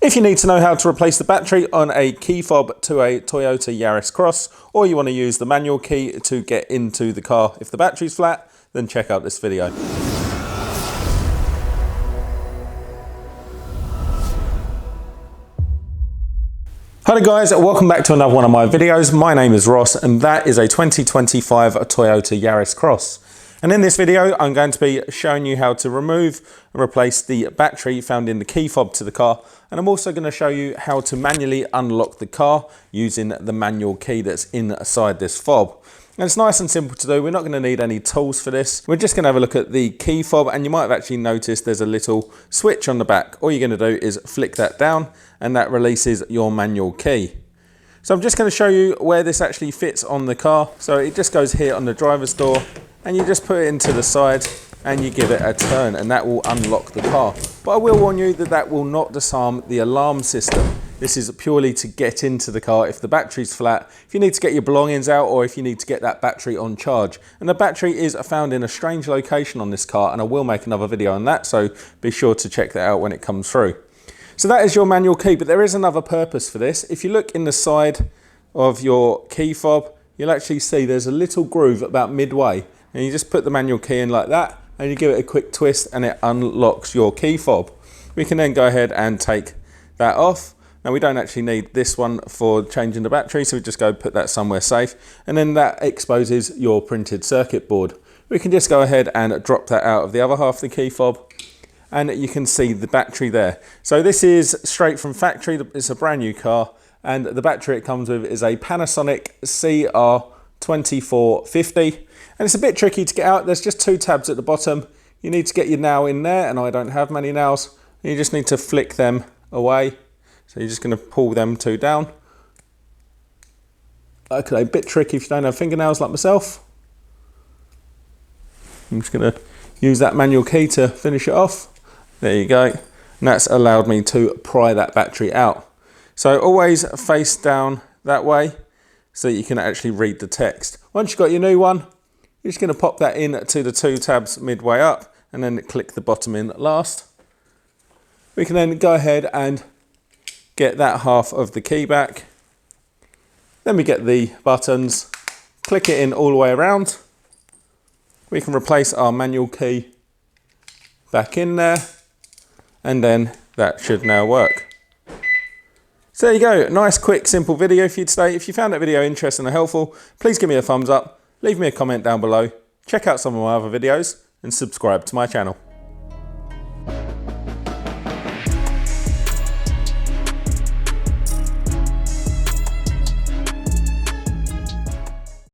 If you need to know how to replace the battery on a key fob to a Toyota Yaris Cross, or you want to use the manual key to get into the car if the battery's flat, then check out this video. Hi guys, welcome back to another one of my videos. My name is Ross and that is a 2025 Toyota Yaris Cross. And in this video, I'm going to be showing you how to remove and replace the battery found in the key fob to the car. And I'm also going to show you how to manually unlock the car using the manual key that's inside this fob. And it's nice and simple to do. We're not going to need any tools for this. We're just going to have a look at the key fob, and you might have actually noticed there's a little switch on the back. All you're going to do is flick that down and that releases your manual key. So I'm just going to show you where this actually fits on the car. So it just goes here on the driver's door, and you just put it into the side and you give it a turn and that will unlock the car. But I will warn you that that will not disarm the alarm system. This is purely to get into the car if the battery's flat, if you need to get your belongings out, or if you need to get that battery on charge. And the battery is found in a strange location on this car, and I will make another video on that, so be sure to check that out when it comes through. So that is your manual key, but there is another purpose for this. If you look in the side of your key fob, you'll actually see there's a little groove about midway. And you just put the manual key in like that, and you give it a quick twist and it unlocks your key fob. We can then go ahead and take that off. Now we don't actually need this one for changing the battery, so we just go put that somewhere safe. And then that exposes your printed circuit board. We can just go ahead and drop that out of the other half of the key fob, and you can see the battery there. So this is straight from factory. It's a brand new car, and the battery it comes with is a Panasonic CR2450. And it's a bit tricky to get out. There's just two tabs at the bottom. You need to get your nail in there, and I don't have many nails. You just need to flick them away. So you're just going to pull them two down. Okay, a bit tricky if you don't have fingernails like myself. I'm just going to use that manual key to finish it off. There you go. And that's allowed me to pry that battery out. So always face down that way so that you can actually read the text. Once you've got your new one, you're just going to pop that in to the two tabs midway up and then click the bottom in last. We can then go ahead and get that half of the key back. Then we get the buttons, click it in all the way around. We can replace our manual key back in there, and then that should now work. So there you go, nice quick simple video for you today. If you found that video interesting and helpful, please give me a thumbs up, leave me a comment down below, check out some of my other videos and subscribe to my channel.